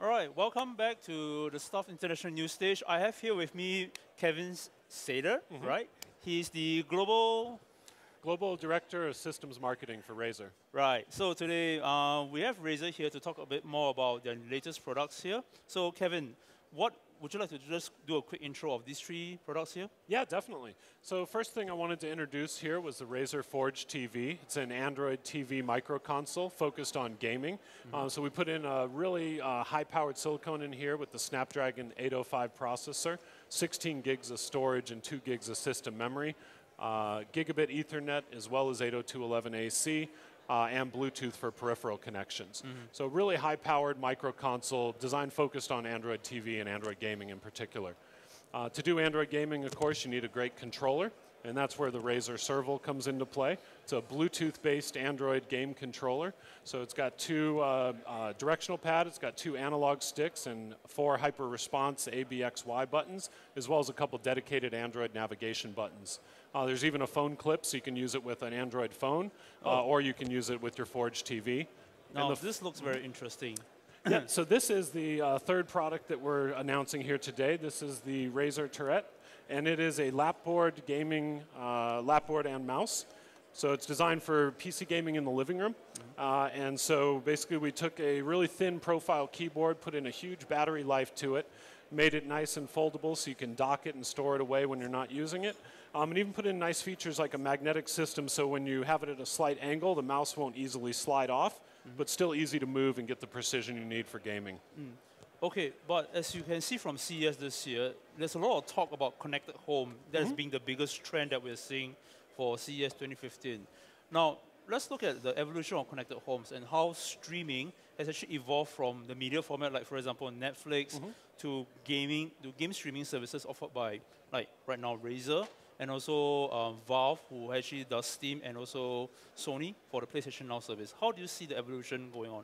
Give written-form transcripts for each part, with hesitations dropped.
All right, welcome back to the Stuff International News Stage. I have here with me Kevin Sather, right? He's the Global Director of Systems Marketing for Razer. Right. So today we have Razer here to talk a bit more about their latest products here. So Kevin, what would you like to just do a quick intro of these three products here? Yeah, definitely. So first thing I wanted to introduce here was the Razer Forge TV. It's an Android TV micro console focused on gaming. So we put in a really high-powered silicone in here with the Snapdragon 805 processor, 16 gigs of storage and 2 gigs of system memory, gigabit Ethernet as well as 802.11ac. And Bluetooth for peripheral connections. So really high-powered micro console designed focused on Android TV and Android gaming in particular. To do Android gaming, of course, you need a great controller, and that's where the Razer Serval comes into play. It's a Bluetooth-based Android game controller. So it's got two directional pads, it's got 2 analog sticks, and 4 hyper-response ABXY buttons, as well as a couple dedicated Android navigation buttons. There's even a phone clip, so you can use it with an Android phone, or you can use it with your Forge TV. Now, this looks very interesting. Yeah, so this is the third product that we're announcing here today. This is the Razer Turret, and it is a lapboard gaming, lapboard and mouse. So it's designed for PC gaming in the living room. And so basically we took a really thin profile keyboard, put in a huge battery life to it, made it nice and foldable so you can dock it and store it away when you're not using it. And even put in nice features like a magnetic system so when you have it at a slight angle, the mouse won't easily slide off, but still easy to move and get the precision you need for gaming. Okay, but as you can see from CES this year, there's a lot of talk about connected home. That's been the biggest trend that we're seeing for CES 2015. Now, let's look at the evolution of connected homes and how streaming has actually evolved from the media format, like for example Netflix, to gaming, to game streaming services offered by, like right now, Razer, and also Valve, who actually does Steam, and also Sony for the PlayStation Now service. How do you see the evolution going on?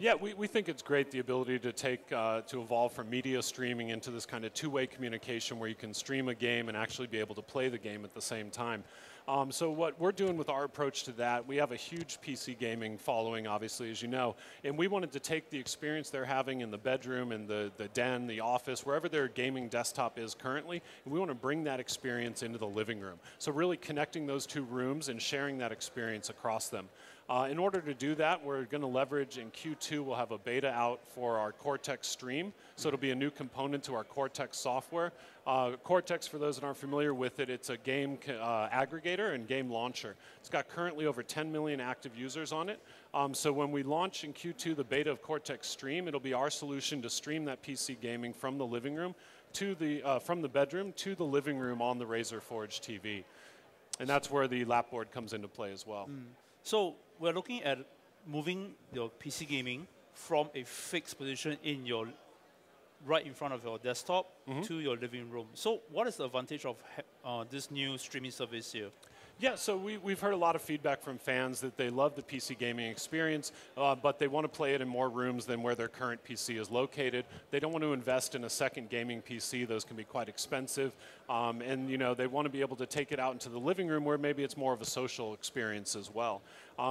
Yeah, we think it's great, the ability to to evolve from media streaming into this kind of two-way communication where you can stream a game and actually be able to play the game at the same time. So what we're doing with our approach to that, we have a huge PC gaming following, obviously, as you know, and we wanted to take the experience they're having in the bedroom, in the den, the office, wherever their gaming desktop is currently, and we want to bring that experience into the living room. So really connecting those two rooms and sharing that experience across them. In order to do that, we're going to leverage in Q2, we'll have a beta out for our Cortex Stream. So it'll be a new component to our Cortex software. Cortex, for those that aren't familiar with it, it's a game aggregator and game launcher. It's got currently over 10 million active users on it. So when we launch in Q2 the beta of Cortex Stream, it'll be our solution to stream that PC gaming from the living room to from the bedroom to the living room on the Razer Forge TV. And that's where the lapboard comes into play as well. So we're looking at moving your PC gaming from a fixed position in your right in front of your desktop to your living room. So what is the advantage of this new streaming service here? Yeah, so we've heard a lot of feedback from fans that they love the PC gaming experience, but they want to play it in more rooms than where their current PC is located. They don't want to invest in a second gaming PC. Those can be quite expensive. And you know, they want to be able to take it out into the living room where maybe it's more of a social experience as well.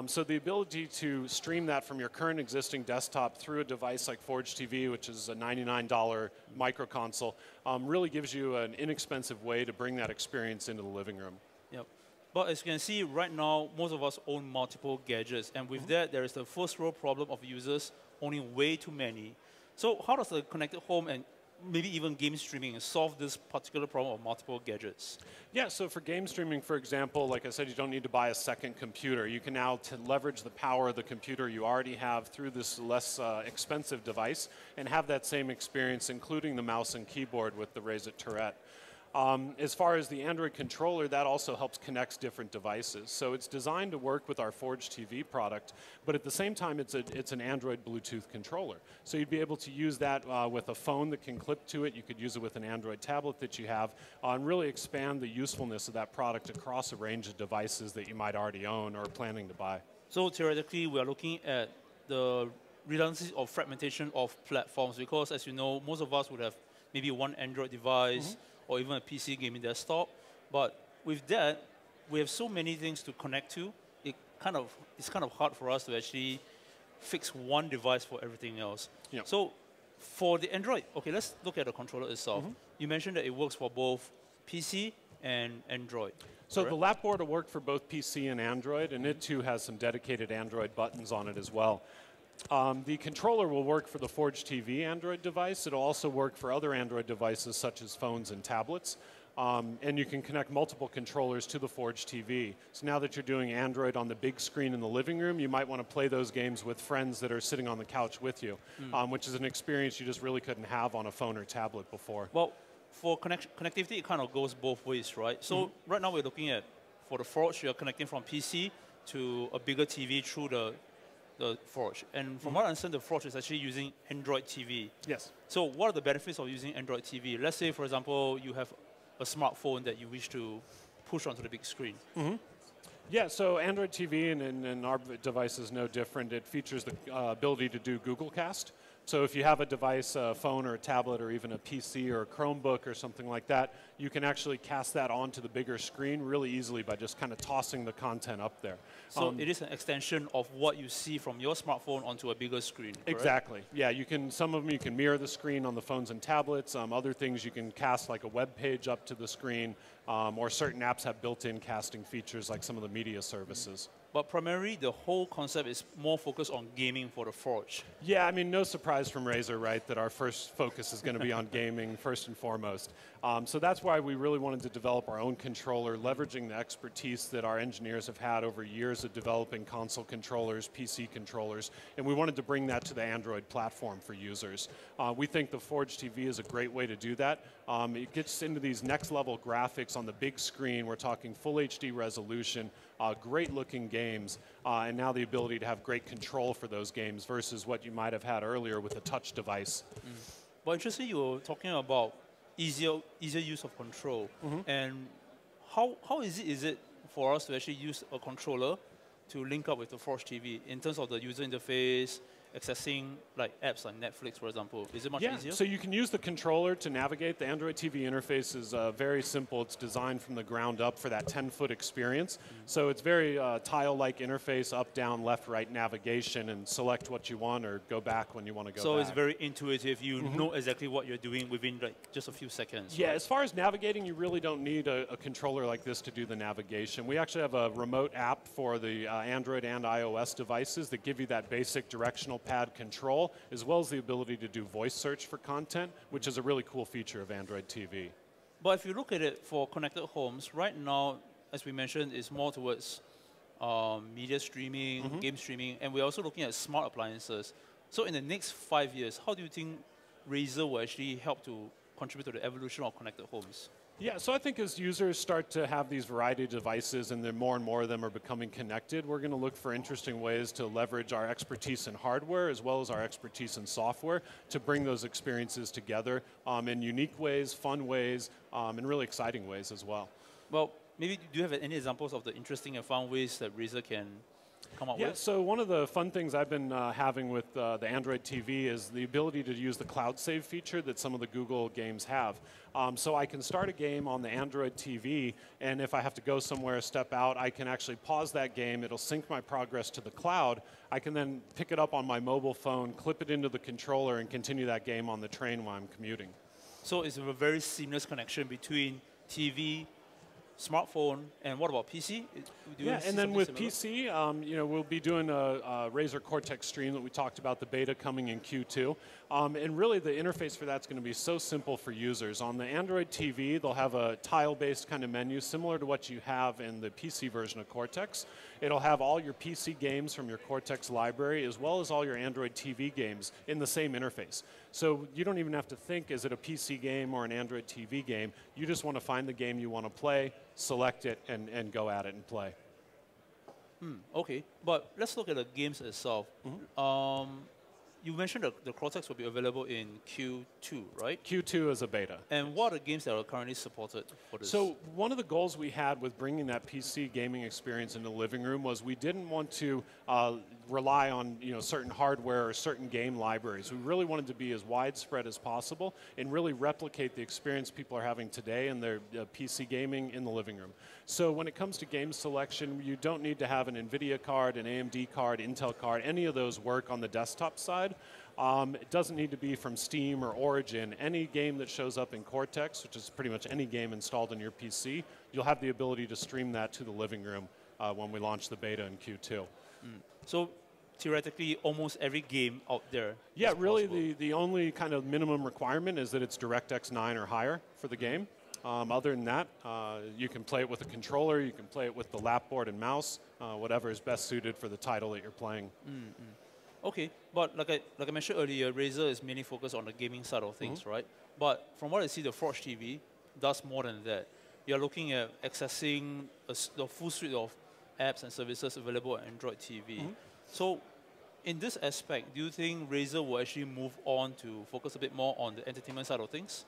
So the ability to stream that from your current existing desktop through a device like Forge TV, which is a $99 micro console, really gives you an inexpensive way to bring that experience into the living room. Yep. But as you can see, right now, most of us own multiple gadgets. And with that, there is the first row problem of users owning way too many. So how does the connected home and maybe even game streaming solve this particular problem of multiple gadgets? Yeah, so for game streaming, for example, like I said, you don't need to buy a second computer. You can now leverage the power of the computer you already have through this less expensive device and have that same experience, including the mouse and keyboard with the Razer Turret. As far as the Android controller, that also helps connect different devices. So it's designed to work with our Forge TV product, but at the same time, it's an Android Bluetooth controller. So you'd be able to use that with a phone that can clip to it. You could use it with an Android tablet that you have, and really expand the usefulness of that product across a range of devices that you might already own or are planning to buy. So theoretically, we are looking at the redundancy or fragmentation of platforms because, as you know, most of us would have maybe one Android device, or even a PC gaming desktop. But with that, we have so many things to connect to. It's kind of hard for us to actually fix one device for everything else. Yep. So For the Android, okay, let's look at the controller itself. You mentioned that it works for both PC and Android. So correct? the lap board will work for both PC and Android, and it too has some dedicated Android buttons on it as well. The controller will work for the Forge TV Android device. It'll also work for other Android devices such as phones and tablets. And you can connect multiple controllers to the Forge TV. So now that you're doing Android on the big screen in the living room, you might want to play those games with friends that are sitting on the couch with you, which is an experience you just really couldn't have on a phone or tablet before. Well, for connectivity, it kind of goes both ways, right? So right now we're looking at, for the Forge, you're connecting from PC to a bigger TV through the Forge. And from what I understand, the Forge is actually using Android TV. Yes. So what are the benefits of using Android TV? Let's say, for example, you have a smartphone that you wish to push onto the big screen. Yeah, so Android TV and our device is no different. It features the ability to do Google Cast. So if you have a device, a phone or a tablet or even a PC or a Chromebook or something like that, you can actually cast that onto the bigger screen really easily by just kind of tossing the content up there. So it is an extension of what you see from your smartphone onto a bigger screen, correct? Exactly. Yeah, you can. Some of them you can mirror the screen on the phones and tablets. Other things you can cast like a web page up to the screen, or certain apps have built-in casting features like some of the media services. But primarily, the whole concept is more focused on gaming for the Forge. Yeah, I mean, no surprise from Razer, right, that our first focus is going to be on gaming first and foremost. So that's why we really wanted to develop our own controller, leveraging the expertise that our engineers have had over years of developing console controllers, PC controllers, and we wanted to bring that to the Android platform for users. We think the Forge TV is a great way to do that. It gets into these next-level graphics on the big screen. We're talking full HD resolution, great-looking games, and now the ability to have great control for those games versus what you might have had earlier with a touch device. But interestingly, you were talking about easier use of control. And how easy is it for us to actually use a controller to link up with the Forge TV in terms of the user interface, accessing like apps like Netflix, for example? Is it much easier? So you can use the controller to navigate. The Android TV interface is very simple. It's designed from the ground up for that 10-foot experience. So it's very tile-like interface, up, down, left, right navigation, and select what you want or go back when you want to go back. So it's very intuitive. You know exactly what you're doing within like just a few seconds. Yeah, right? as far as navigating, you really don't need a controller like this to do the navigation. We actually have a remote app for the Android and iOS devices that give you that basic directional pad control, as well as the ability to do voice search for content, which is a really cool feature of Android TV. But if you look at it for connected homes, right now, as we mentioned, it's more towards media streaming, game streaming, and we're also looking at smart appliances. So in the next 5 years, how do you think Razer will actually help to contribute to the evolution of connected homes? Yeah, so I think as users start to have these variety of devices and then more and more of them are becoming connected, we're going to look for interesting ways to leverage our expertise in hardware as well as our expertise in software to bring those experiences together in unique ways, fun ways, and really exciting ways as well. Well, maybe do you have any examples of the interesting and fun ways that Razer can come up Yeah, with? so one of the fun things I've been having with the Android TV is the ability to use the cloud save feature that some of the Google games have. So I can start a game on the Android TV, and if I have to go somewhere, step out, I can actually pause that game. It'll sync my progress to the cloud. I can then pick it up on my mobile phone, clip it into the controller, and continue that game on the train while I'm commuting. So it's a very seamless connection between TV, smartphone, and what about PC? Yeah, and then with PC, you know, we'll be doing a Razer Cortex stream that we talked about, the beta coming in Q2. And really the interface for that's going to be so simple for users. On the Android TV, they'll have a tile-based kind of menu similar to what you have in the PC version of Cortex. It'll have all your PC games from your Cortex library as well as all your Android TV games in the same interface. So you don't even have to think, is it a PC game or an Android TV game? You just want to find the game you want to play, select it, and go at it and play. Okay, but let's look at the games itself. You mentioned that the Cortex will be available in Q2, right? Q2 is a beta. And what are the games that are currently supported for this? So one of the goals we had with bringing that PC gaming experience into the living room was we didn't want to rely on certain hardware or certain game libraries. We really wanted to be as widespread as possible and really replicate the experience people are having today in their PC gaming in the living room. So when it comes to game selection, you don't need to have an NVIDIA card, an AMD card, Intel card, any of those work on the desktop side. It doesn't need to be from Steam or Origin. Any game that shows up in Cortex, which is pretty much any game installed on your PC, you'll have the ability to stream that to the living room when we launch the beta in Q2. So theoretically, almost every game out there. Yeah, really the only kind of minimum requirement is that it's DirectX 9 or higher for the game. Other than that, you can play it with a controller, you can play it with the lapboard and mouse, whatever is best suited for the title that you're playing. Okay, but like I mentioned earlier, Razer is mainly focused on the gaming side of things, right? But from what I see, the Forge TV does more than that. You're looking at accessing the full suite of apps and services available on Android TV. So in this aspect, do you think Razer will actually move on to focus a bit more on the entertainment side of things?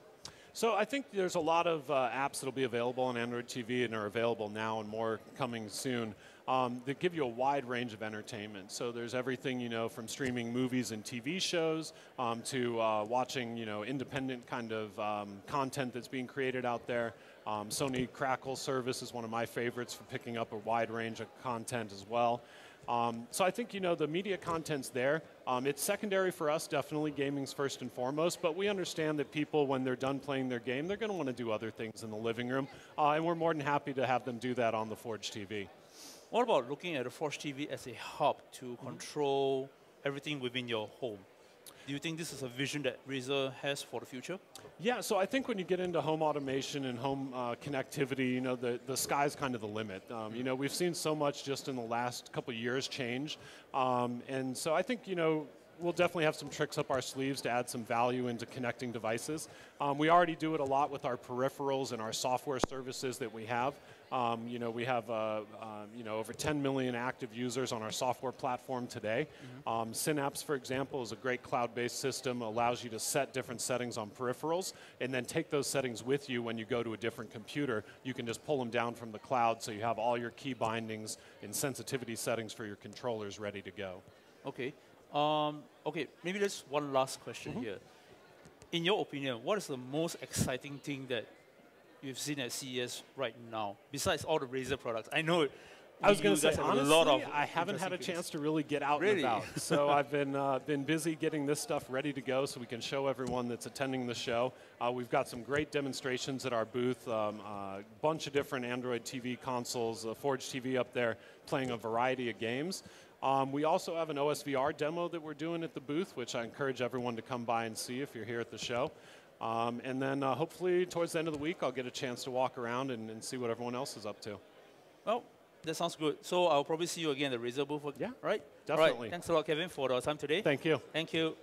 So I think there's a lot of apps that will be available on Android TV and are available now and more coming soon that give you a wide range of entertainment. So there's everything, from streaming movies and TV shows to watching, independent kind of content that's being created out there. Sony Crackle service is one of my favorites for picking up a wide range of content as well. So I think, the media content's there. It's secondary for us, definitely. Gaming's first and foremost. But we understand that people, when they're done playing their game, they're going to want to do other things in the living room. And we're more than happy to have them do that on the Forge TV. What about looking at the Forge TV as a hub to control everything within your home? Do you think this is a vision that Razer has for the future? Yeah, so I think when you get into home automation and home connectivity, the sky's kind of the limit. We've seen so much just in the last couple of years change. And so I think, we'll definitely have some tricks up our sleeves to add some value into connecting devices. We already do it a lot with our peripherals and our software services that we have. We have over 10 million active users on our software platform today. Synapse, for example, is a great cloud-based system, allows you to set different settings on peripherals and then take those settings with you when you go to a different computer. You can just pull them down from the cloud so you have all your key bindings and sensitivity settings for your controllers ready to go. Okay. Okay, maybe there's one last question here. In your opinion, what is the most exciting thing that you've seen at CES right now, besides all the Razer products? I know I was going to say, honestly, I haven't had a chance to really get out and about. So I've been busy getting this stuff ready to go so we can show everyone that's attending the show. We've got some great demonstrations at our booth, a bunch of different Android TV consoles, Forge TV up there playing a variety of games. We also have an OSVR demo that we're doing at the booth, which I encourage everyone to come by and see if you're here at the show. And then hopefully towards the end of the week, I'll get a chance to walk around and see what everyone else is up to. Well, that sounds good. So I'll probably see you again at the Razer booth. Yeah, right? Definitely. All right. Thanks a lot, Kevin, for the time today. Thank you. Thank you.